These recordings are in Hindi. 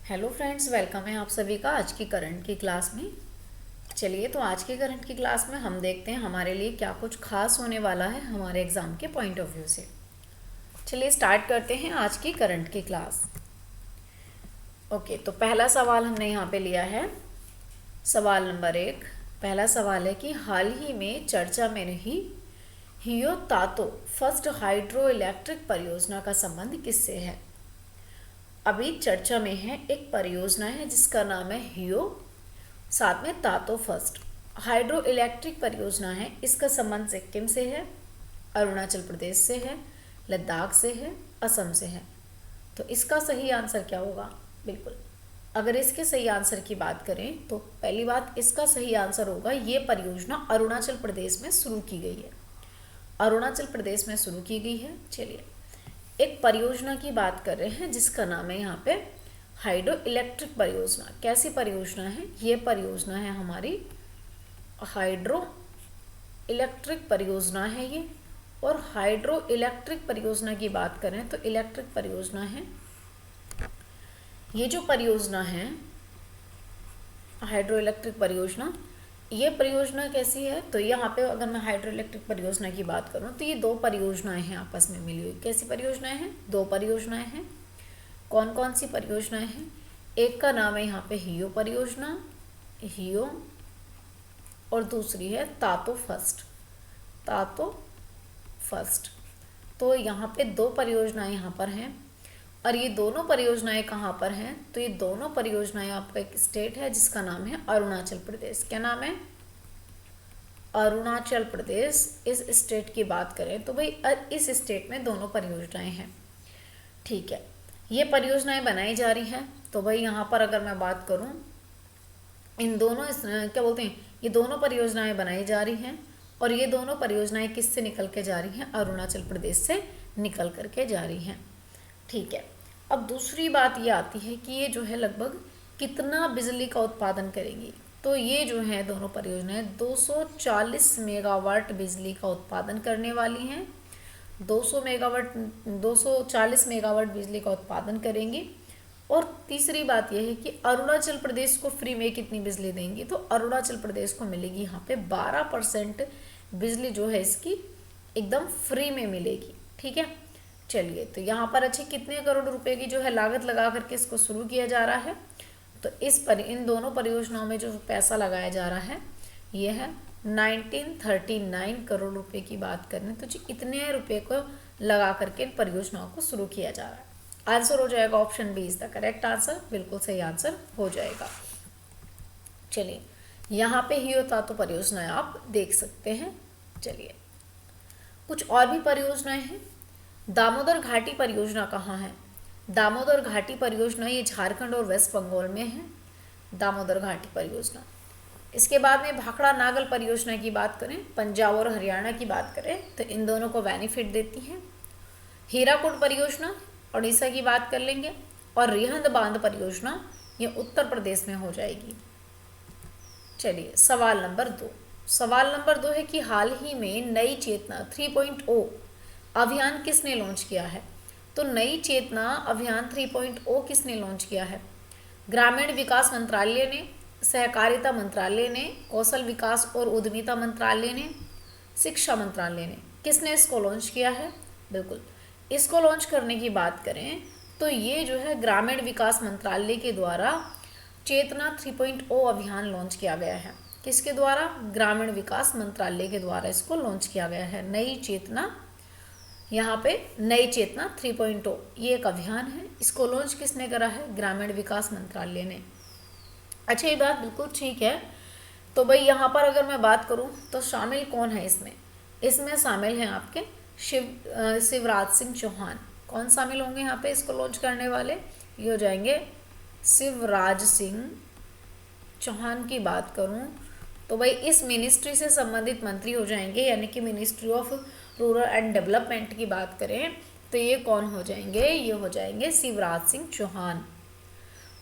हेलो फ्रेंड्स, वेलकम है आप सभी का आज की करंट की क्लास में। चलिए, तो आज की करंट की क्लास में हम देखते हैं हमारे लिए क्या कुछ खास होने वाला है हमारे एग्ज़ाम के पॉइंट ऑफ व्यू से। चलिए स्टार्ट करते हैं आज की करंट की क्लास। ओके, तो पहला सवाल हमने यहाँ पे लिया है। सवाल नंबर 1। पहला सवाल है कि हाल ही में चर्चा में रही हियो तातो फर्स्ट हाइड्रो इलेक्ट्रिक परियोजना का संबंध किससे है। अभी चर्चा में है एक परियोजना है जिसका नाम है हियो, साथ में तातो फर्स्ट हाइड्रो इलेक्ट्रिक परियोजना है। इसका संबंध सिक्किम से है, अरुणाचल प्रदेश से है, लद्दाख से है, असम से है। तो इसका सही आंसर क्या होगा? बिल्कुल, अगर इसके सही आंसर की बात करें तो पहली बात इसका सही आंसर होगा ये परियोजना अरुणाचल प्रदेश में शुरू की गई है। अरुणाचल प्रदेश में शुरू की गई है। चलिए, एक परियोजना की बात कर रहे हैं जिसका नाम है यहाँ पे हाइड्रो इलेक्ट्रिक परियोजना। कैसी परियोजना है ये? परियोजना है हमारी हाइड्रो इलेक्ट्रिक परियोजना है ये। और हाइड्रो इलेक्ट्रिक परियोजना की बात करें तो इलेक्ट्रिक परियोजना है ये। जो परियोजना है हाइड्रो इलेक्ट्रिक परियोजना, ये परियोजना कैसी है? तो यहाँ पे अगर मैं हाइड्रो इलेक्ट्रिक परियोजना की बात करूँ तो ये दो परियोजनाएं हैं आपस में मिली हुई। कैसी परियोजनाएं हैं? दो परियोजनाएं हैं। कौन कौन सी परियोजनाएं हैं? एक का नाम है यहाँ पे हियो परियोजना, हियो, और दूसरी है तातो फर्स्ट, तातो फर्स्ट। तो यहाँ पे दो परियोजनाएं यहाँ पर हैं। और ये दोनों परियोजनाएं कहाँ पर हैं? तो ये दोनों परियोजनाएं आपका एक स्टेट है जिसका नाम है अरुणाचल प्रदेश। क्या नाम है? अरुणाचल प्रदेश। इस स्टेट की बात करें तो भाई इस स्टेट में दोनों परियोजनाएं हैं। ठीक है, ये परियोजनाएं बनाई जा रही हैं। तो भाई यहाँ पर अगर मैं बात करूँ, इन दोनों क्या बोलते हैं, ये दोनों परियोजनाएं बनाई जा रही हैं। और ये दोनों परियोजनाएं किससे निकल के जा रही हैं? अरुणाचल प्रदेश से निकल करके जा रही हैं। ठीक है, अब दूसरी बात ये आती है कि ये जो है लगभग कितना बिजली का उत्पादन करेंगी। तो ये जो है दोनों परियोजनाएं 240 मेगावाट बिजली का उत्पादन करने वाली हैं। 240 मेगावाट बिजली का उत्पादन करेंगी। और तीसरी बात यह है कि अरुणाचल प्रदेश को फ्री में कितनी बिजली देंगी? तो अरुणाचल प्रदेश को मिलेगी यहाँ पे 12% बिजली जो है इसकी एकदम फ्री में मिलेगी। ठीक है, चलिए, तो यहाँ पर अच्छे कितने करोड़ रुपए की जो है लागत लगा करके इसको शुरू किया जा रहा है? तो इन दोनों परियोजनाओं में जो पैसा लगाया जा रहा है ये है 1939 करोड़ रुपए की बात करें तो जी इतने रुपए को लगा करके इन परियोजनाओं को शुरू किया जा रहा है। आंसर हो जाएगा option B is the correct answer. बिल्कुल सही आंसर हो जाएगा। चलिए, यहाँ पे हियो तातो परियोजनाएं आप देख सकते हैं। चलिए, कुछ और भी परियोजनाएं हैं। दामोदर घाटी परियोजना कहाँ है? दामोदर घाटी परियोजना ये झारखंड और वेस्ट बंगाल में है, दामोदर घाटी परियोजना। इसके बाद में भाखड़ा नागल परियोजना की बात करें, पंजाब और हरियाणा की बात करें तो इन दोनों को बेनिफिट देती है। हीराकुड परियोजना उड़ीसा की बात कर लेंगे। और रिहंद बांध परियोजना ये उत्तर प्रदेश में हो जाएगी। चलिए, सवाल नंबर 2। सवाल नंबर 2 है कि हाल ही में नई चेतना 3.0 अभियान किसने लॉन्च किया है? तो नई चेतना अभियान 3.0 किसने लॉन्च किया है? ग्रामीण विकास मंत्रालय ने, सहकारिता मंत्रालय ने, कौशल विकास और उद्यमिता मंत्रालय ने, शिक्षा मंत्रालय ने। किसने इसको लॉन्च किया है? बिल्कुल, इसको लॉन्च करने की बात करें तो ये जो है ग्रामीण विकास मंत्रालय के द्वारा चेतना 3.0 अभियान लॉन्च किया गया है। किसके द्वारा? ग्रामीण विकास मंत्रालय के द्वारा इसको लॉन्च किया गया है। नई चेतना, यहाँ पे नई चेतना 3.0 ये एक अभियान है। इसको लॉन्च किसने करा है? ग्रामीण विकास मंत्रालय ने। अच्छा, ये बात बिल्कुल ठीक है। तो भाई यहाँ पर अगर मैं बात करूँ तो शामिल कौन है इसमें? इसमें शामिल हैं आपके शिवराज सिंह चौहान। कौन शामिल होंगे यहाँ पे इसको लॉन्च करने वाले? ये हो जाएंगे शिवराज सिंह चौहान। की बात करूँ तो भाई इस मिनिस्ट्री से संबंधित मंत्री हो जाएंगे, यानी कि ministry of rural and development की बात करें तो ये कौन हो जाएंगे? ये हो जाएंगे शिवराज सिंह चौहान।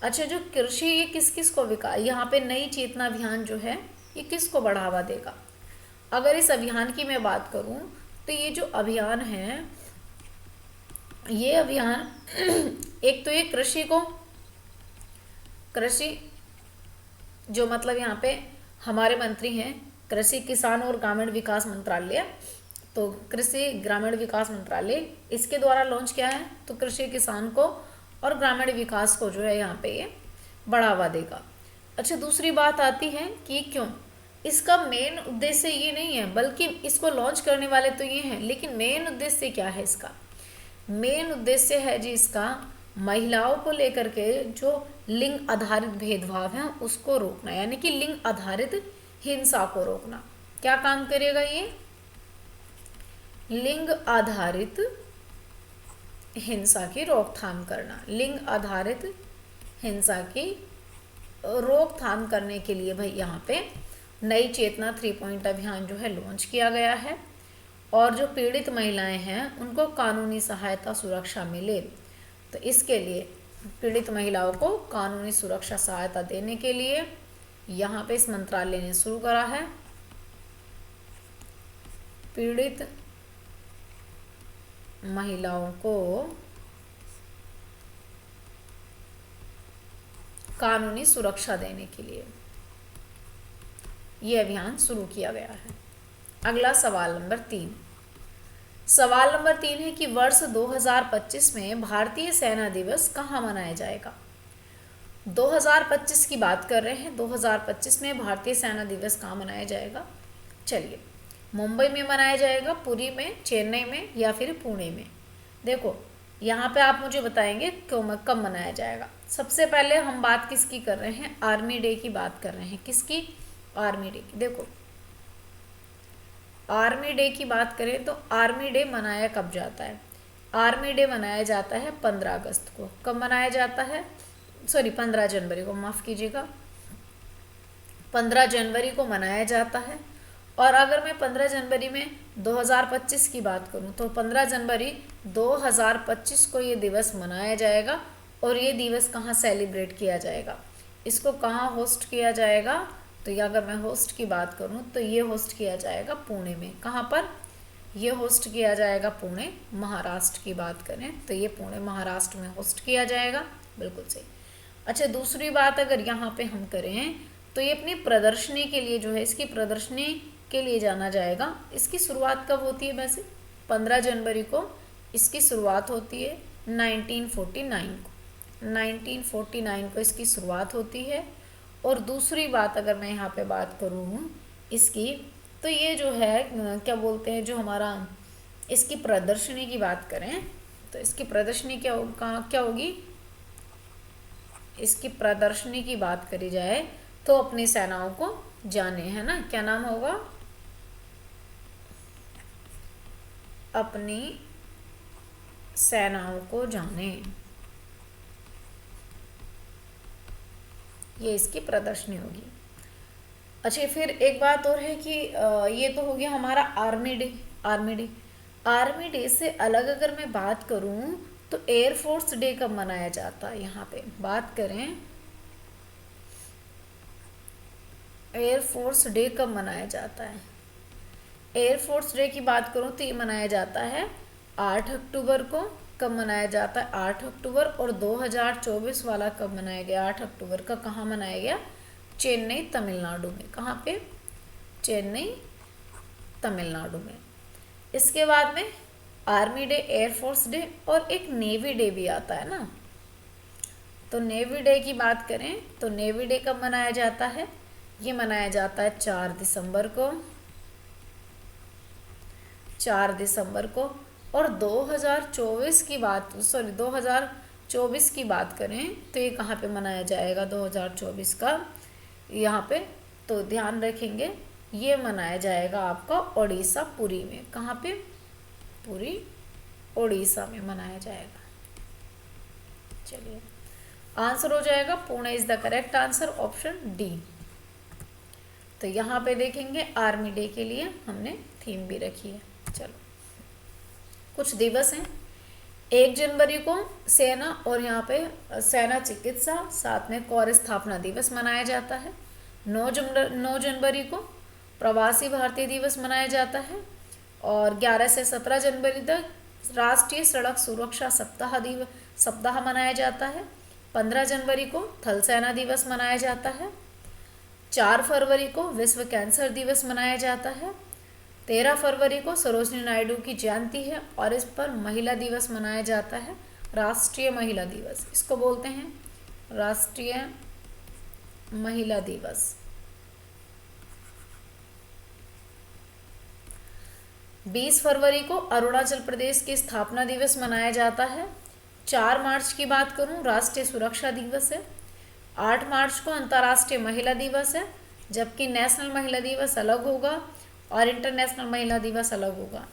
अच्छा, जो कृषि ये किस किस को विकास, यहाँ पे नई चेतना अभियान जो है ये किसको बढ़ावा देगा? अगर इस अभियान की मैं बात करूँ तो ये जो अभियान है ये अभियान एक तो ये कृषि को कृषि जो मतलब यहाँ पे हमारे मंत्री हैं कृषि किसान और ग्रामीण विकास मंत्रालय, तो कृषि ग्रामीण विकास मंत्रालय इसके द्वारा लॉन्च किया है। तो कृषि किसान को और ग्रामीण विकास को जो है यहाँ पे ये बढ़ावा देगा। अच्छा, दूसरी बात आती है कि क्यों इसका मेन उद्देश्य ये नहीं है, बल्कि इसको लॉन्च करने वाले तो ये हैं, लेकिन मेन उद्देश्य क्या है इसका? मेन उद्देश्य है जी इसका महिलाओं को लेकर के जो लिंग आधारित भेदभाव है उसको रोकना, यानी कि लिंग आधारित हिंसा को रोकना। क्या काम करेगा ये? लिंग आधारित हिंसा की रोकथाम करना। लिंग आधारित हिंसा की रोकथाम करने के लिए भाई यहाँ पे नई चेतना 3 पॉइंट अभियान जो है लॉन्च किया गया है। और जो पीड़ित महिलाएं हैं उनको कानूनी सहायता सुरक्षा मिले, तो इसके लिए पीड़ित महिलाओं को कानूनी सुरक्षा सहायता देने के लिए यहाँ पे इस मंत्रालय ने शुरू करा है पीड़ित महिलाओं को कानूनी सुरक्षा देने के लिए ये अभियान शुरू किया गया है। अगला सवाल नंबर 3। सवाल नंबर 3 है कि वर्ष 2025 में भारतीय सेना दिवस कहाँ मनाया जाएगा? 2025 की बात कर रहे हैं, 2025 में भारतीय सेना दिवस कहाँ मनाया जाएगा? चलिए, मुंबई में मनाया जाएगा, पुरी में, चेन्नई में या फिर पुणे में? देखो यहाँ पे आप मुझे बताएंगे कब मनाया जाएगा। सबसे पहले हम बात किसकी कर रहे हैं? आर्मी डे की बात कर रहे हैं। किसकी? आर्मी डे की। देखो आर्मी डे की बात करें तो आर्मी डे मनाया कब जाता है? आर्मी डे मनाया जाता है 15 अगस्त को। कब मनाया जाता है? सॉरी 15 जनवरी को, माफ़ कीजिएगा, 15 जनवरी को मनाया जाता है। और अगर मैं 15 जनवरी में 2025 की बात करूं तो 15 जनवरी 2025 को ये दिवस मनाया जाएगा। और ये दिवस कहाँ सेलिब्रेट किया जाएगा? इसको कहाँ होस्ट किया जाएगा? तो ये अगर मैं होस्ट की बात करूं तो ये होस्ट किया जाएगा पुणे में। कहाँ पर? ये होस्ट किया जाएगा पुणे, महाराष्ट्र की बात करें तो ये पुणे महाराष्ट्र में होस्ट किया जाएगा। बिल्कुल सही। अच्छा, दूसरी बात अगर यहाँ पे हम करें तो ये अपनी प्रदर्शनी के लिए जो है, इसकी प्रदर्शनी के लिए जाना जाएगा। इसकी शुरुआत कब होती है? वैसे 15 जनवरी को इसकी शुरुआत होती है 1949 को। 1949 को इसकी शुरुआत होती है। और दूसरी बात अगर मैं यहाँ पे बात करूँ इसकी, तो ये जो है क्या बोलते हैं, जो हमारा इसकी प्रदर्शनी की बात करें तो इसकी प्रदर्शनी क्या होगी? इसकी प्रदर्शनी की बात करी जाए तो अपनी सेनाओं को जाने, है ना, क्या नाम होगा? अपनी सेनाओं को जाने, ये इसकी प्रदर्शनी होगी। अच्छा, फिर एक बात और है कि ये तो हो गया हमारा आर्मी डे। आर्मी डे से अलग अगर मैं बात करूं तो एयरफोर्स डे कब मनाया जाता है? यहाँ पे बात करें एयरफोर्स डे कब मनाया जाता है? एयरफोर्स डे की बात करूं तो ये मनाया जाता है 8 अक्टूबर को। कब मनाया जाता है? 8 अक्टूबर। और 2024 वाला कब मनाया गया? 8 अक्टूबर का। कहाँ मनाया गया? चेन्नई, तमिलनाडु में। कहाँ पे? चेन्नई, तमिलनाडु में। इसके बाद में आर्मी डे, एयरफोर्स डे और एक नेवी डे भी आता है ना। तो नेवी डे की बात करें तो नेवी डे कब मनाया जाता है? ये मनाया जाता है 4 दिसंबर को। 4 दिसंबर को। और 2024 की बात करें तो ये कहाँ पे मनाया जाएगा? 2024 का यहाँ पे तो ध्यान रखेंगे, ये मनाया जाएगा आपका ओडिशा, पुरी में। कहाँ पे? पुरी, ओडिशा में मनाया जाएगा। चलिए, आंसर हो जाएगा Pune is the correct answer, option D. तो यहाँ पे देखेंगे आर्मी डे के लिए हमने थीम भी रखी है। चलो, कुछ दिवस हैं। 1 जनवरी को सेना और यहाँ पे सेना चिकित्सा, साथ में कौर स्थापना दिवस मनाया जाता है। 9 जनवरी को प्रवासी भारतीय दिवस मनाया जाता है। और 11 से 17 जनवरी तक राष्ट्रीय सड़क सुरक्षा सप्ताह मनाया जाता है। 15 जनवरी को थल सेना दिवस मनाया जाता है। 4 फरवरी को विश्व कैंसर दिवस मनाया जाता है। 13 फरवरी को सरोजिनी नायडू की जयंती है और इस पर महिला दिवस मनाया जाता है, राष्ट्रीय महिला दिवस। इसको बोलते हैं राष्ट्रीय महिला दिवस। 20 फरवरी को अरुणाचल प्रदेश के स्थापना दिवस मनाया जाता है। 4 मार्च की बात करूं, राष्ट्रीय सुरक्षा दिवस है। 8 मार्च को अंतर्राष्ट्रीय महिला दिवस है, जबकि नेशनल महिला दिवस अलग होगा और इंटरनेशनल महिला दिवस अलग होगा।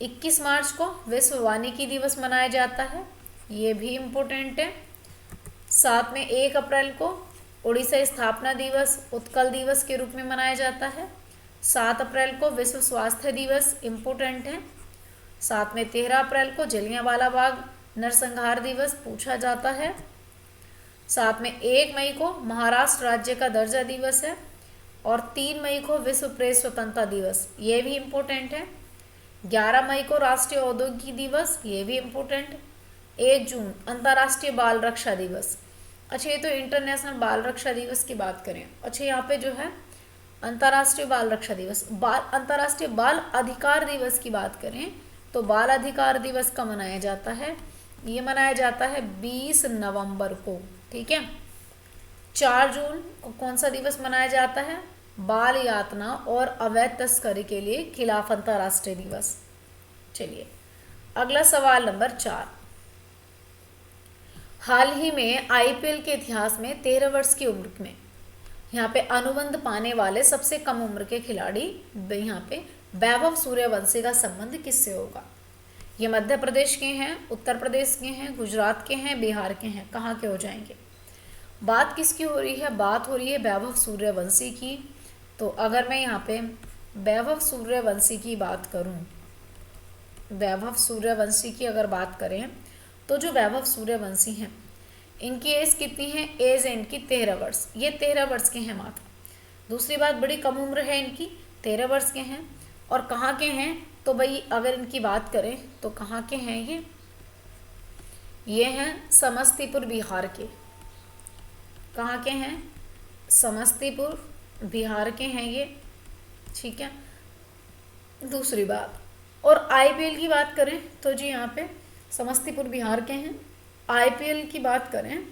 21 मार्च को विश्व वानिकी दिवस मनाया जाता है, ये भी इम्पोर्टेंट है। साथ में 1 अप्रैल को उड़ीसा स्थापना दिवस उत्कल दिवस के रूप में मनाया जाता है। 7 अप्रैल को विश्व स्वास्थ्य दिवस इम्पोर्टेंट है। साथ में 13 अप्रैल को जलियांवाला बाग नरसंहार दिवस पूछा जाता है। साथ में 1 मई को महाराष्ट्र राज्य का दर्जा दिवस है और 3 मई को विश्व प्रेस स्वतंत्रता दिवस, ये भी इम्पोर्टेंट है। 11 मई को राष्ट्रीय औद्योगिक दिवस, ये भी इम्पोर्टेंट। 1 जून अंतर्राष्ट्रीय बाल रक्षा दिवस। अच्छा, ये तो इंटरनेशनल बाल रक्षा दिवस की बात करें। अच्छा, यहाँ पे जो है अंतर्राष्ट्रीय बाल रक्षा दिवस, अंतर्राष्ट्रीय बाल अधिकार दिवस की बात करें तो बाल अधिकार दिवस का मनाया जाता है, ये मनाया जाता है 20 नवंबर को, ठीक है। 4 जून को कौन सा दिवस मनाया जाता है? बाल यातना और अवैध तस्करी के लिए खिलाफ अंतर्राष्ट्रीय दिवस। चलिए अगला सवाल नंबर 4। हाल ही में आईपीएल के इतिहास में 13 वर्ष की उम्र में यहाँ पे अनुबंध पाने वाले सबसे कम उम्र के खिलाड़ी यहाँ पे वैभव सूर्यवंशी का संबंध किससे होगा? ये मध्य प्रदेश के हैं, उत्तर प्रदेश के हैं, गुजरात के हैं, बिहार के हैं, कहाँ के हो जाएंगे? बात किसकी हो रही है? बात हो रही है वैभव सूर्यवंशी की। तो अगर मैं यहाँ पे वैभव सूर्यवंशी की बात करूँ, वैभव सूर्यवंशी की अगर बात करें तो जो वैभव सूर्यवंशी हैं इनकी एज कितनी है? एज है इनकी 13 वर्ष, ये 13 वर्ष के हैं मात्र। दूसरी बात, बड़ी कम उम्र है इनकी, 13 वर्ष के हैं। और कहाँ के हैं? तो भाई अगर इनकी बात करें तो कहाँ के हैं ये हैं समस्तीपुर बिहार के। कहाँ के हैं? समस्तीपुर बिहार के हैं ये, ठीक है। दूसरी बात, और आईपीएल की बात करें तो जी यहाँ पे समस्तीपुर बिहार के हैं। आईपीएल की बात करें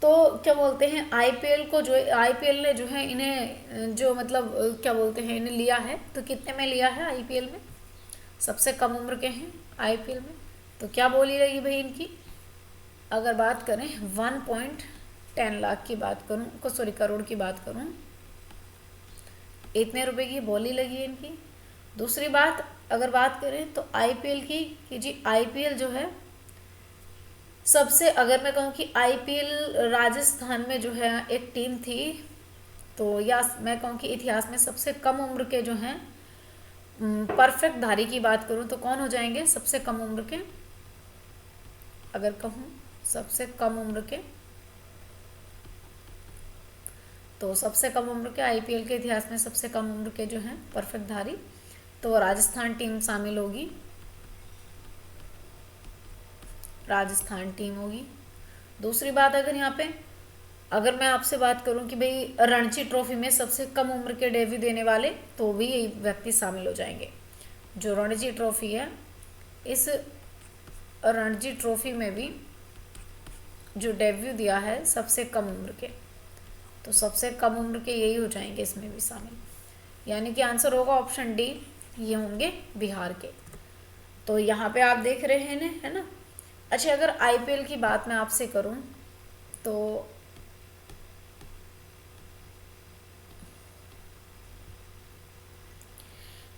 तो क्या बोलते हैं, आईपीएल को जो आईपीएल ने जो है इन्हें जो मतलब क्या बोलते हैं इन्हें लिया है, तो कितने में लिया है आईपीएल में? सबसे कम उम्र के हैं आईपीएल में। तो क्या बोली रही भाई इनकी? अगर बात करें 1.10 लाख की बात करूँ, सॉरी करोड़ की बात करूँ, इतने रुपए की बोली लगी है इनकी। दूसरी बात, अगर बात करें तो आईपीएल की कि जी आईपीएल जो है सबसे, अगर मैं कहूँ कि आईपीएल राजस्थान में जो है एक टीम थी, तो या मैं कहूँ कि इतिहास में सबसे कम उम्र के जो हैं परफेक्ट धारी की बात करूँ तो कौन हो जाएंगे सबसे कम उम्र के? अगर कहूँ सबसे कम उम्र के, तो सबसे कम उम्र के आईपीएल के इतिहास में सबसे कम उम्र के जो हैं परफेक्ट धारी, तो राजस्थान टीम शामिल होगी, राजस्थान टीम होगी। दूसरी बात, अगर यहाँ पे अगर मैं आपसे बात करूं कि भाई रणजी ट्रॉफी में सबसे कम उम्र के डेब्यू देने वाले, तो भी यही व्यक्ति शामिल हो जाएंगे। जो रणजी ट्रॉफी है, इस रणजी ट्रॉफी में भी जो डेब्यू दिया है सबसे कम उम्र के, तो सबसे कम उम्र के यही हो जाएंगे इसमें भी शामिल। यानी कि आंसर होगा ऑप्शन डी, ये होंगे बिहार के। तो यहाँ पे आप देख रहे हैं ना, है ना। अच्छा, अगर आईपीएल की बात मैं आपसे करूं तो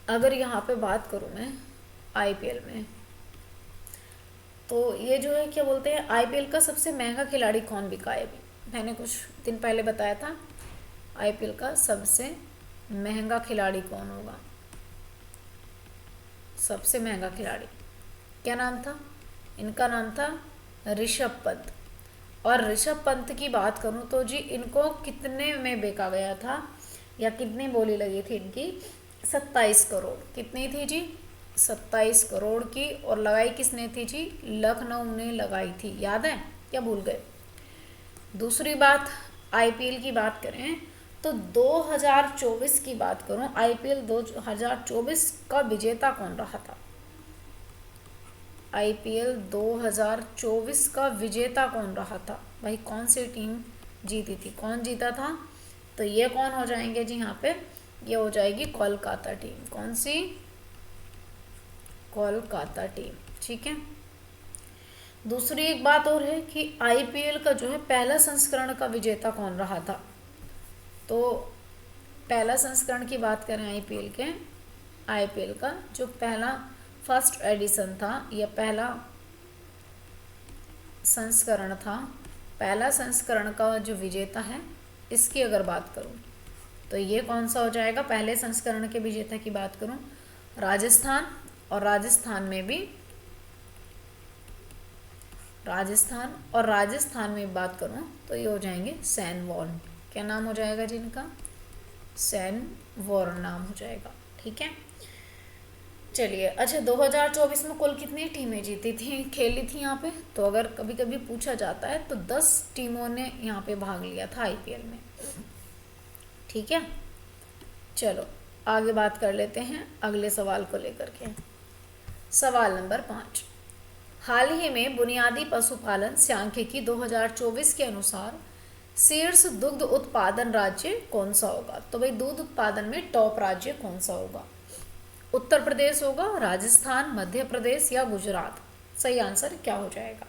अगर यहाँ पे बात करूं मैं आईपीएल में, तो ये जो है क्या बोलते हैं आईपीएल का सबसे महंगा खिलाड़ी कौन बिका है? मैंने कुछ दिन पहले बताया था आईपीएल का सबसे महंगा खिलाड़ी कौन होगा। सबसे महंगा खिलाड़ी क्या नाम था? इनका नाम था ऋषभ पंत। और ऋषभ पंत की बात करूं तो जी इनको कितने में बेचा गया था या कितनी बोली लगी थी इनकी? 27 करोड़। कितनी थी जी? 27 करोड़ की, और लगाई किसने थी जी? लखनऊ ने लगाई थी, याद है क्या भूल गए? दूसरी बात, आईपीएल की बात करें तो 2024 की बात करूं, आईपीएल 2024 का विजेता कौन रहा था? आईपीएल 2024 का विजेता कौन रहा था भाई? कौन सी टीम जीती थी, कौन जीता था? तो ये कौन हो जाएंगे जी यहाँ पे? ये हो जाएगी कोलकाता टीम। कौन सी? कोलकाता टीम, ठीक है। दूसरी एक बात और है कि आईपीएल का जो है पहला संस्करण का विजेता कौन रहा था? तो पहला संस्करण की बात करें आईपीएल का जो पहला फर्स्ट एडिशन था या पहला संस्करण था, पहला संस्करण का जो विजेता है, इसकी अगर बात करूं तो ये कौन सा हो जाएगा? पहले संस्करण के विजेता की बात करूं, राजस्थान, और राजस्थान में बात करूं तो ये हो जाएंगे सैन वॉर्न। क्या नाम हो जाएगा जिनका? सैन वॉर्न नाम हो जाएगा, ठीक है। चलिए, अच्छा 2024 में कुल कितनी टीमें जीती थी, खेली थी यहाँ पे? तो अगर कभी कभी पूछा जाता है तो 10 टीमों ने यहाँ पे भाग लिया था आईपीएल में, ठीक है। चलो आगे बात कर लेते हैं अगले सवाल को लेकर के। सवाल नंबर 5, हाल ही में बुनियादी पशुपालन सांख्यिकी 2024 के अनुसार शीर्ष दुग्ध उत्पादन राज्य कौन सा होगा? तो भाई दूध उत्पादन में टॉप राज्य कौन सा होगा? उत्तर प्रदेश होगा, राजस्थान, मध्य प्रदेश या गुजरात? सही आंसर क्या हो जाएगा?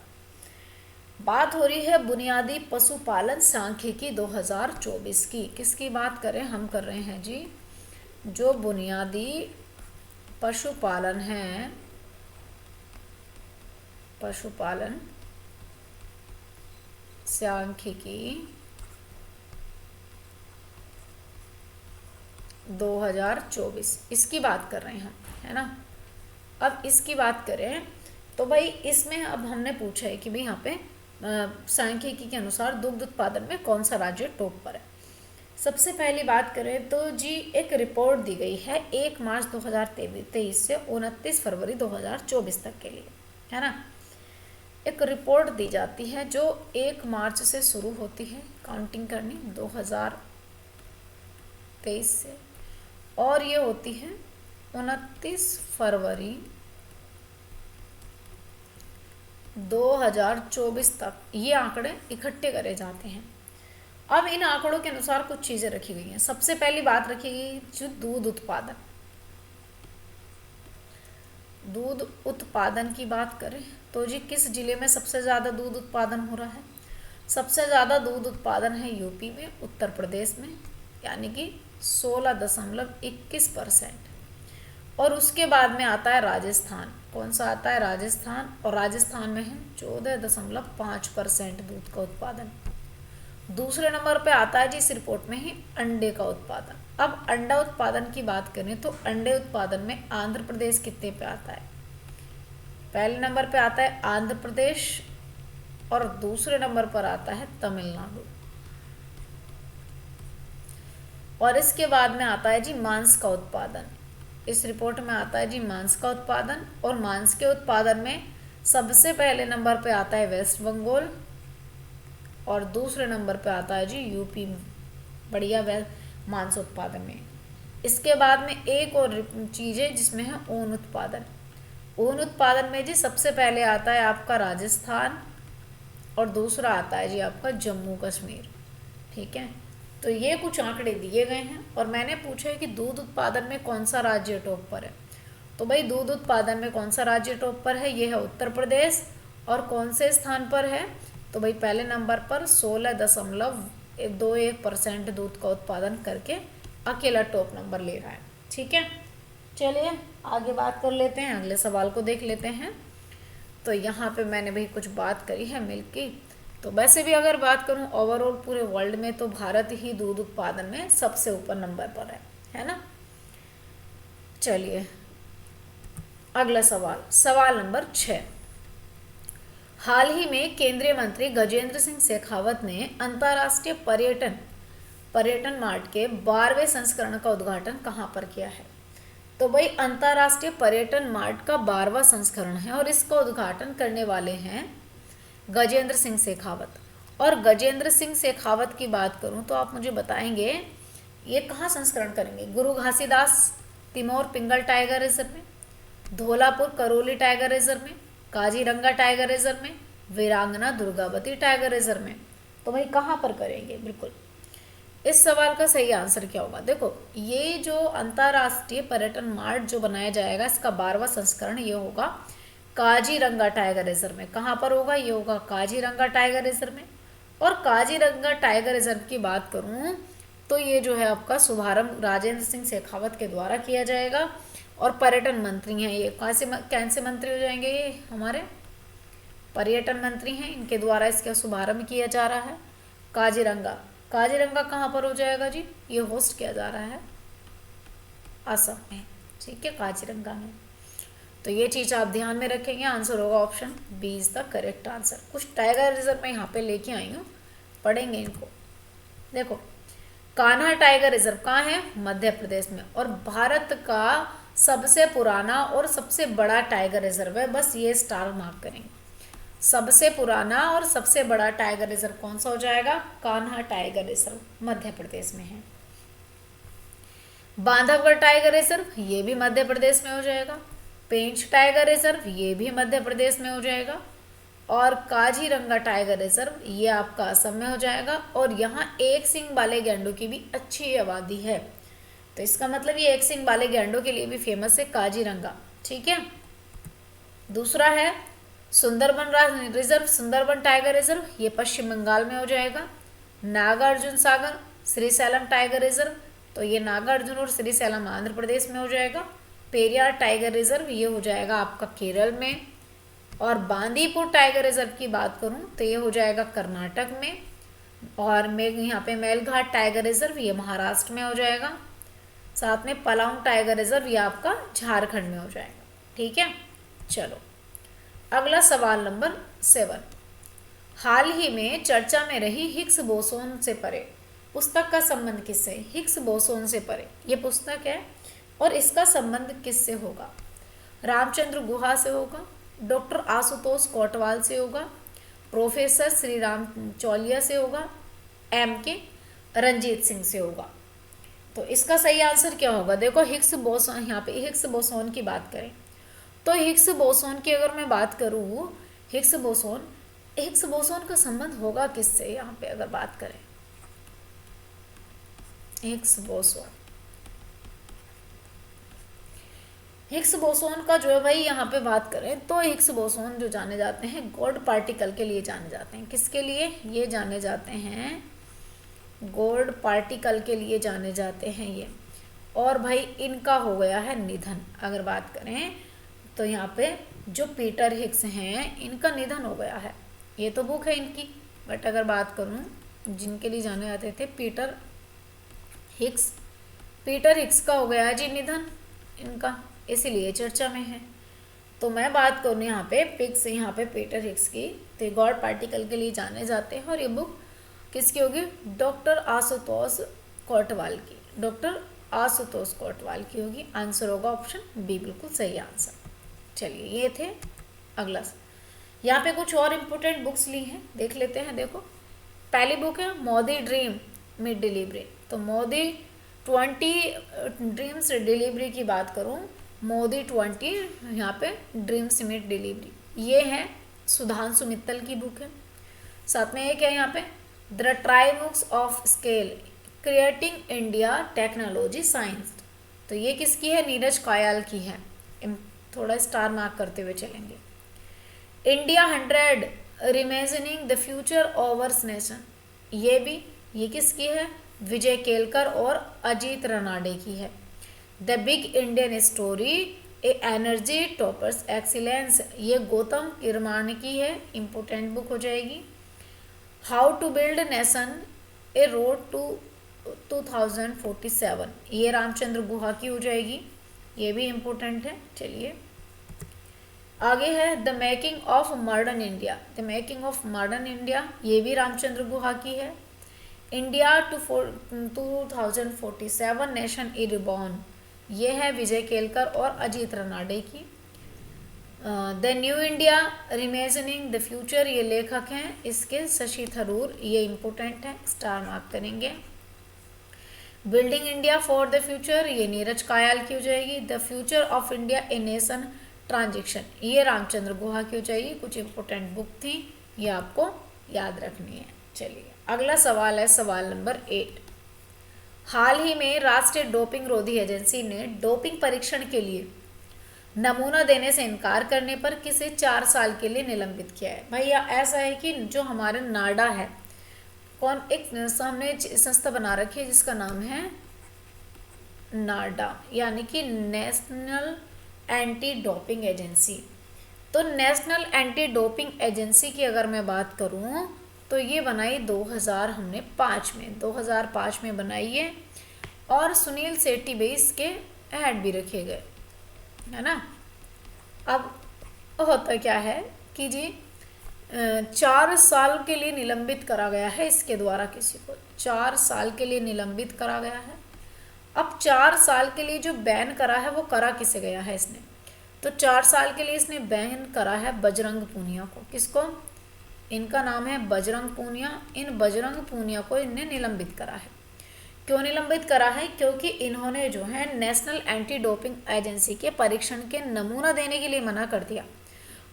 बात हो रही है बुनियादी पशुपालन सांख्यिकी 2024 की। किसकी बात करें? हम कर रहे हैं जी जो बुनियादी पशुपालन है, पशुपालन सांख्यिकी 2024, इसकी बात कर रहे हैं हम, है ना। अब इसकी बात करें तो भाई इसमें अब हमने पूछा है कि भाई यहाँ पे सांख्यिकी के अनुसार दुग्ध उत्पादन में कौन सा राज्य टॉप पर है। सबसे पहली बात करें तो जी एक रिपोर्ट दी गई है 1 मार्च 2023 से 29 फरवरी 2024 तक के लिए, है ना। एक रिपोर्ट दी जाती है जो 1 मार्च से शुरू होती है काउंटिंग करनी 2023 से, और ये होती है 29 फरवरी 2024 तक। ये आंकड़े इकट्ठे करे जाते हैं। अब इन आंकड़ों के अनुसार कुछ चीज़ें रखी गई हैं। सबसे पहली बात रखी गई जो दूध उत्पादन, दूध उत्पादन की बात करें तो जी किस जिले में सबसे ज़्यादा दूध उत्पादन हो रहा है? सबसे ज़्यादा दूध उत्पादन है यूपी में, उत्तर प्रदेश में, यानी कि 16.21%, और उसके बाद में आता है राजस्थान। कौन सा आता है? राजस्थान, और राजस्थान में है 14.5% दूध का उत्पादन। दूसरे नंबर पे आता है जी इस रिपोर्ट में ही अंडे का उत्पादन। अब अंडा उत्पादन की बात करें तो अंडे उत्पादन में आंध्र प्रदेश कितने पे आता है? पहले नंबर पे आता है आंध्र प्रदेश, और दूसरे नंबर पर आता है तमिलनाडु, और इसके बाद में आता है जी मांस का उत्पादन। इस रिपोर्ट में आता है जी मांस का उत्पादन, और मांस के उत्पादन में सबसे पहले नंबर पे आता है वेस्ट बंगाल, और दूसरे नंबर पे आता है जी यूपी, बढ़िया मांस उत्पादन में। इसके बाद में एक और चीज़ है जिसमें है ऊन उत्पादन। ऊन उत्पादन में जी सबसे पहले आता है आपका राजस्थान, और दूसरा आता है जी आपका जम्मू कश्मीर, ठीक है। तो ये कुछ आंकड़े दिए गए हैं, और मैंने पूछा है कि दूध उत्पादन में कौन सा राज्य टॉप पर है। तो भाई दूध उत्पादन में कौन सा राज्य टॉप पर है? ये है उत्तर प्रदेश, और कौन से स्थान पर है? तो भाई पहले नंबर पर 16.21% दूध का उत्पादन करके अकेला टॉप नंबर ले रहा है, ठीक है। चलिए आगे बात कर लेते हैं, अगले सवाल को देख लेते हैं। तो यहाँ पे मैंने भी कुछ बात करी है मिल्क की। तो वैसे भी अगर बात करूँ ओवरऑल पूरे वर्ल्ड में तो भारत ही दूध उत्पादन में सबसे ऊपर नंबर पर है ना। चलिए अगला सवाल, सवाल नंबर 6, हाल ही में केंद्रीय मंत्री गजेंद्र सिंह शेखावत ने अंतर्राष्ट्रीय पर्यटन मार्ट के 12वें संस्करण का उद्घाटन कहाँ पर किया है? तो भाई अंतर्राष्ट्रीय पर्यटन मार्ट का 12वां संस्करण है और इसका उद्घाटन करने वाले हैं गजेंद्र सिंह शेखावत। और गजेंद्र सिंह शेखावत की बात करूं तो आप मुझे बताएंगे ये कहाँ संस्करण करेंगे? गुरु घासीदास तिमोर पिंगल टाइगर रिजर्व में, धौलापुर करौली टाइगर रिजर्व में, काजीरंगा टाइगर रिजर्व में, वीरांगना दुर्गावती टाइगर रिजर्व में। तो भाई कहाँ पर करेंगे? बिल्कुल इस सवाल का सही आंसर क्या होगा? देखो ये जो अंतर्राष्ट्रीय पर्यटन मार्ट जो बनाया जाएगा इसका 12वां संस्करण ये होगा काजीरंगा टाइगर रिजर्व में। कहाँ पर होगा? ये होगा काजीरंगा टाइगर रिजर्व में। और काजीरंगा टाइगर रिजर्व की बात करूँ तो ये जो है आपका शुभारंभ राजेंद्र सिंह शेखावत के द्वारा किया जाएगा। और पर्यटन मंत्री हैं ये, कैसे मंत्री हो जाएंगे? ये हमारे पर्यटन मंत्री हैं, इनके द्वारा इसका शुभारंभ किया जा रहा है। काजीरंगा, काजीरंगा कहाँ पर हो जाएगा जी? ये होस्ट किया जा रहा है असम में, ठीक है, काजीरंगा में। तो ये चीज़ आप ध्यान में रखेंगे, आंसर होगा option B is the correct answer. कुछ टाइगर रिजर्व में यहाँ पे लेके आई हूँ, पढ़ेंगे इनको। देखो कान्हा टाइगर रिजर्व कहाँ है? मध्य प्रदेश में। और भारत का सबसे पुराना और सबसे बड़ा टाइगर रिजर्व है, बस ये स्टार मार्क करेंगे। सबसे पुराना और सबसे बड़ा टाइगर रिजर्व कौन सा हो जाएगा? कान्हा टाइगर रिजर्व मध्य प्रदेश में है। बांधवगढ़ टाइगर रिजर्व ये भी मध्य प्रदेश में हो जाएगा। पेंच टाइगर रिजर्व ये भी मध्य प्रदेश में हो जाएगा। और काजीरंगा टाइगर रिजर्व ये आपका असम में हो जाएगा। और यहाँ एक सींग वाले गैंडों की भी अच्छी आबादी है, तो इसका मतलब ये एक सींग वाले गैंडों के लिए भी फेमस है काजीरंगा, ठीक है। दूसरा है Sundarban reserve, Sundarban tiger reserve ये पश्चिम बंगाल में हो जाएगा। नागार्जुन सागर श्रीशैलम टाइगर रिजर्व, तो ये नागार्जुन और श्रीशैलम आंध्र प्रदेश में हो जाएगा। पेरियार टाइगर रिजर्व ये हो जाएगा आपका केरल में। और बांदीपुर टाइगर रिजर्व की बात करूं तो ये हो जाएगा कर्नाटक में। और मैं यहाँ पे मेलघाट टाइगर रिजर्व ये महाराष्ट्र में हो जाएगा। साथ में पलाऊ टाइगर रिजर्व ये आपका झारखंड में हो जाएगा, ठीक है। चलो अगला सवाल नंबर 7, हाल ही में चर्चा में रही हिग्स बोसोन से परे पुस्तक का संबंध किससे? हिग्स बोसोन से परे ये पुस्तक है और इसका संबंध किससे होगा? रामचंद्र गुहा से होगा, डॉक्टर आशुतोष कोटवाल से होगा, प्रोफेसर श्री राम चौलिया से होगा, MK रंजीत सिंह से होगा। तो इसका सही आंसर क्या होगा? देखो हिग्स बोसोन, यहाँ पे हिग्स बोसोन की बात करें तो हिग्स बोसोन की अगर मैं बात करूँ, हिग्स बोसोन का संबंध होगा किससे? यहाँ पे अगर बात करें हिग्स बोसोन का जो है भाई यहाँ पे बात करें तो हिग्स बोसोन जो जाने जाते हैं गॉड पार्टिकल के लिए जाने जाते हैं। किसके लिए? ये जाने जाते हैं गॉड पार्टिकल के लिए जाने जाते हैं ये। और भाई इनका हो गया है निधन। अगर बात करें तो यहाँ पे जो पीटर हिग्स हैं इनका निधन हो गया है। ये तो बुक है इनकी, बट अगर बात करूँ जिनके लिए जाने जाते थे पीटर हिग्स का हो गया है जी निधन इनका, इसीलिए चर्चा में है। तो मैं बात करूँ यहाँ पे पीटर हिग्स की, तो गॉड पार्टिकल के लिए जाने जाते हैं। और ये बुक किसकी होगी? डॉक्टर आशुतोष कोटवाल की होगी। आंसर होगा ऑप्शन बी, बिल्कुल सही आंसर। चलिए ये थे। अगला यहाँ पे कुछ और इम्पोर्टेंट बुक्स ली हैं, देख लेते हैं। देखो पहली बुक है मोदी ड्रीम मिड डिलीवरी। तो मोदी 20 ड्रीम्स डिलीवरी की बात करूँ, मोदी 20 यहाँ पे ड्रीम्स मिड डिलीवरी ये है सुधांशु मित्तल की बुक है। साथ में एक है यहाँ पे the try-books of scale creating India technology science. तो ये किसकी है? नीरज कायल की है। थोड़ा स्टार मार्क करते हुए चलेंगे। India 100 reimagining the future ours nation ये किसकी है? विजय केलकर और अजीत रनाडे की है। The big Indian story a energy toppers excellence ये गौतम किरमानी की है, इम्पोर्टेंट बुक हो जाएगी। How to build nation a road to 2047 ये रामचंद्र गुहा की हो जाएगी, ये भी इम्पोर्टेंट है। चलिए आगे है the making of modern India ये भी रामचंद्र गुहा की है। इंडिया 2047 नेशन ई रिबॉर्न ये है विजय केलकर और अजीत रनाडे की। The new India reimagining the future, ये लेखक हैं इसके शशि थरूर, ये इम्पोर्टेंट है, स्टार मार्क करेंगे। Building India for the future, ये नीरज कायल की हो जाएगी। The future of India a nation transaction, ये रामचंद्र गुहा की हो जाएगी। कुछ इंपॉर्टेंट बुक थी, ये आपको याद रखनी है। चलिए अगला सवाल है सवाल नंबर 8। हाल ही में राष्ट्रीय डोपिंग रोधी एजेंसी ने डोपिंग परीक्षण के लिए नमूना देने से इनकार करने पर किसे 4 साल के लिए निलंबित किया है। भैया ऐसा है कि जो हमारे नाडा है, कौन एक सामने संस्था बना रखी है जिसका नाम है नाडा, यानी कि नेशनल एंटी डोपिंग एजेंसी। तो नेशनल एंटी डोपिंग एजेंसी की अगर मैं बात करूं तो ये बनाई 2005 में, 2005 में बनाई है। और सुनील सेठी भी इसके हेड भी रखे गए, है ना। अब होता क्या है कि जी 4 साल के लिए निलंबित करा गया है इसके द्वारा, किसी को 4 साल के लिए निलंबित करा गया है। अब 4 साल के लिए जो बैन करा है वो करा किसे गया है इसने, तो 4 साल के लिए इसने बैन करा है बजरंग पूनिया को। किसको? इनका नाम है बजरंग पूनिया। इन बजरंग पूनिया को इनने निलंबित करा है। क्यों निलंबित करा है? क्योंकि इन्होंने जो है नेशनल एंटी डोपिंग एजेंसी के परीक्षण के नमूना देने के लिए मना कर दिया।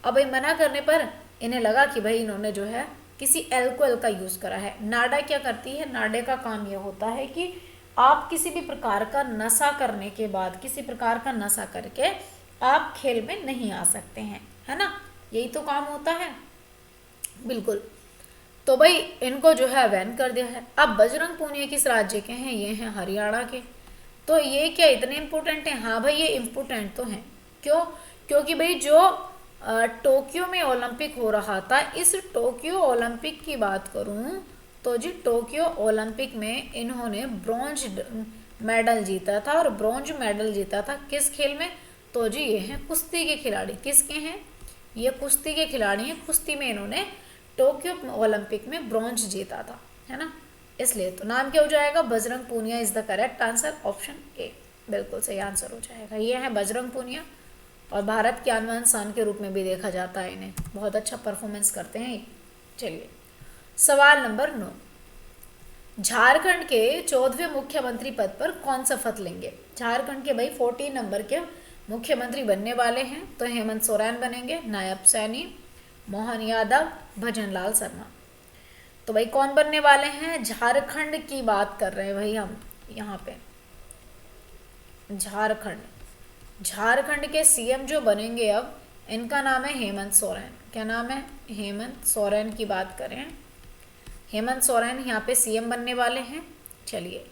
अब ये मना करने पर इन्हें लगा कि भाई इन्होंने जो है किसी एल्कोहल का यूज़ करा है। नाडा क्या करती है? नाडा का काम यह होता है कि आप किसी भी प्रकार का नशा करने के बाद, किसी प्रकार का नशा करके आप खेल में नहीं आ सकते हैं, है ना। यही तो काम होता है, बिल्कुल। तो भाई इनको जो है बैन कर दिया है। अब बजरंग पूनिया किस राज्य के हैं? ये हैं हरियाणा के। तो ये क्या इतने इम्पोर्टेंट हैं? हाँ भाई ये इम्पोर्टेंट तो हैं। क्यों? क्योंकि भाई जो टोक्यो में ओलंपिक हो रहा था, इस टोक्यो ओलंपिक की बात करूं तो जी टोक्यो ओलंपिक में इन्होंने ब्रॉन्ज मेडल जीता था। और ब्रॉन्ज मेडल जीता था किस खेल में? तो जी ये हैं कुश्ती के खिलाड़ी। किसके हैं? ये कुश्ती के खिलाड़ी हैं। कुश्ती में इन्होंने टोक्यो ओलंपिक में ब्रॉन्ज जीता था, है ना। इसलिए तो नाम क्या हो जाएगा? Bajrang Punia is the correct answer, option A बिल्कुल सही आंसर हो जाएगा। ये है बजरंग पूनिया और भारत के आनवान शान के रूप में भी देखा जाता है इन्हें, बहुत अच्छा परफॉर्मेंस करते हैं ये। चलिए सवाल नंबर 9। झारखंड के 14वें मुख्यमंत्री पद पर कौन शपथ लेंगे? झारखंड के भाई 14 नंबर के मुख्यमंत्री बनने वाले हैं। तो हेमंत सोरेन बनेंगे, नायब सैनी, मोहन यादव, भजन लाल शर्मा। तो भाई कौन बनने वाले हैं? झारखंड की बात कर रहे हैं भाई हम यहाँ पे। झारखंड के सीएम जो बनेंगे अब, इनका नाम है हेमंत सोरेन। क्या नाम है? हेमंत सोरेन की बात करें, हेमंत सोरेन यहाँ पे सीएम बनने वाले हैं। चलिए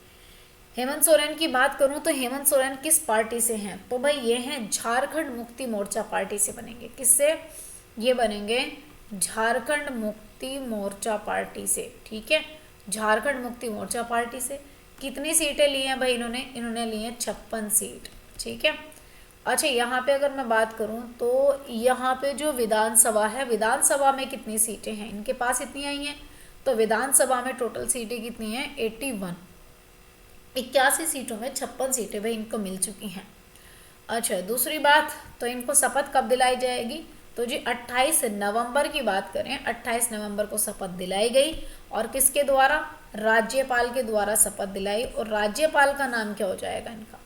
हेमंत सोरेन की बात करूँ तो हेमंत सोरेन किस पार्टी से हैं? तो भाई ये हैं झारखंड मुक्ति मोर्चा पार्टी से बनेंगे। किससे? ये बनेंगे झारखंड मुक्ति मोर्चा पार्टी से, ठीक है। झारखंड मुक्ति मोर्चा पार्टी से। कितनी सीटें ली हैं भाई इन्होंने? इन्होंने ली हैं 56 सीट, ठीक है। अच्छा यहाँ पे अगर मैं बात करूँ तो यहाँ पे जो विधानसभा है, विधानसभा में कितनी सीटें हैं? इनके पास इतनी आई हैं। तो विधानसभा में टोटल सीटें कितनी हैं? 81। 81 सीटों में 56 सीटें भाई इनको मिल चुकी हैं। अच्छा दूसरी बात, तो इनको शपथ कब दिलाई जाएगी? तो जी 28 नवंबर की बात करें, 28 नवंबर को शपथ दिलाई गई। और किसके द्वारा? राज्यपाल के द्वारा शपथ दिलाई। और राज्यपाल का नाम क्या हो जाएगा इनका?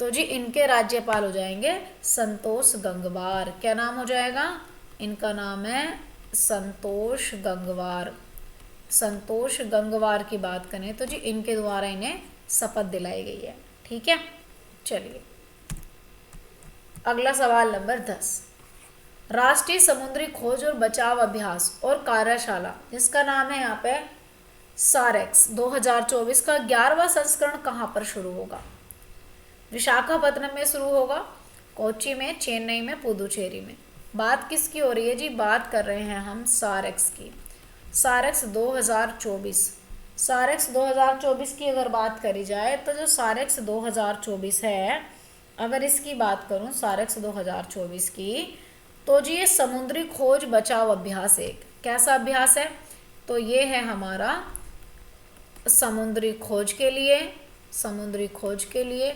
तो जी इनके राज्यपाल हो जाएंगे संतोष गंगवार। क्या नाम हो जाएगा? इनका नाम है संतोष गंगवार। संतोष गंगवार की बात करें तो जी इनके द्वारा इन्हें शपथ दिलाई गई है, ठीक है। चलिए अगला सवाल नंबर 10। राष्ट्रीय समुद्री खोज और बचाव अभ्यास और कार्यशाला, जिसका नाम है यहाँ पे सारेक्स 2024 का 11वां संस्करण कहाँ पर शुरू होगा? विशाखापत्तनम में शुरू होगा, कोच्चि में, चेन्नई में, पुदुचेरी में। बात किसकी हो रही है जी? बात कर रहे हैं हम सारेक्स की। सारेक्स 2024। सारेक्स 2024 की अगर बात करी जाए तो जो सारेक्स 2024 है, अगर इसकी बात करूं सारेक्स 2024 की, तो जी ये समुद्री खोज बचाव अभ्यास एक कैसा अभ्यास है? तो ये है हमारा समुद्री खोज के लिए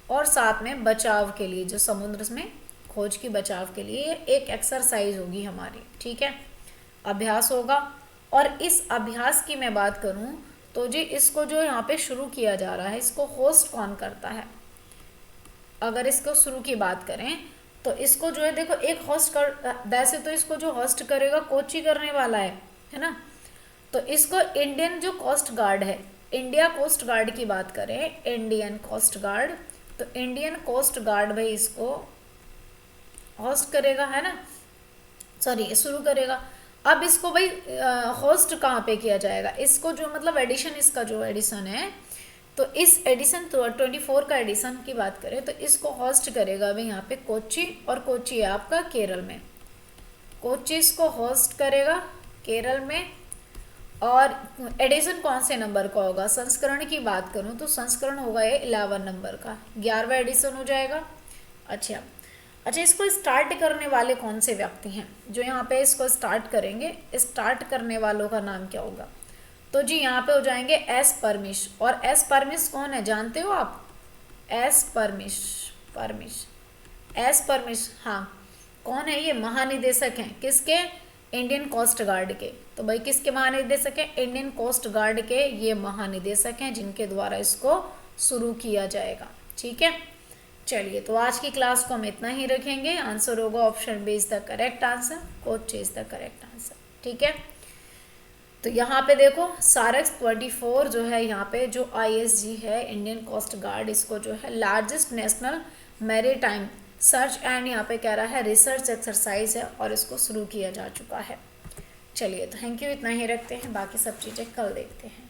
और साथ में बचाव के लिए, जो समुद्र में खोज की बचाव के लिए एक एक्सरसाइज होगी हमारी, ठीक है, अभ्यास होगा। और इस अभ्यास की मैं बात करूं तो जी इसको जो यहाँ पे शुरू किया जा रहा है, इसको होस्ट कौन करता है? अगर इसको शुरू की बात करें तो इसको जो है देखो एक होस्ट कर, वैसे तो इसको जो होस्ट करेगा कोच ही करने वाला है ना। तो इसको इंडियन जो कोस्ट गार्ड है, इंडिया कोस्ट गार्ड की बात करें, इंडियन कोस्ट गार्ड, तो इंडियन कोस्ट गार्ड भाई इसको होस्ट करेगा, है ना, सॉरी शुरू करेगा। अब इसको भाई होस्ट कहाँ पे किया जाएगा? इसको जो मतलब एडिशन, इसका जो एडिशन है, तो इस एडिशन तो 24 का एडिशन की बात करें तो इसको होस्ट करेगा भाई यहाँ पे कोच्चि, और कोच्चि है आपका केरल में। कोच्चि इसको होस्ट करेगा केरल में। और एडिशन कौन से नंबर का होगा? संस्करण की बात करूँ तो संस्करण होगा ये 11 नंबर का, 11वां एडिशन हो जाएगा। अच्छा, इसको स्टार्ट करने वाले कौन से व्यक्ति हैं जो यहाँ पे इसको स्टार्ट करेंगे? स्टार्ट करने वालों का नाम क्या होगा? तो जी यहाँ पे हो जाएंगे एस परमिश। और एस परमिश कौन है, जानते हो आप? एस परमिश, हाँ, कौन है ये? महानिदेशक हैं किसके? इंडियन कोस्ट गार्ड के। तो भाई किसके महानिदेशक हैं? इंडियन कोस्ट गार्ड के ये महानिदेशक हैं जिनके द्वारा इसको शुरू किया जाएगा, ठीक है। चलिए, तो आज की क्लास को हम इतना ही रखेंगे। आंसर होगा option B is the correct answer, Kochi is the correct answer, ठीक है। तो यहाँ पे देखो सारक्स 24 जो है, यहाँ पे जो ISG है इंडियन कोस्ट गार्ड, इसको जो है largest national maritime search and यहाँ पे कह रहा है रिसर्च एक्सरसाइज है और इसको शुरू किया जा चुका है। चलिए, तो थैंक यू, इतना ही रखते हैं, बाकी सब चीज़ें कल देखते हैं।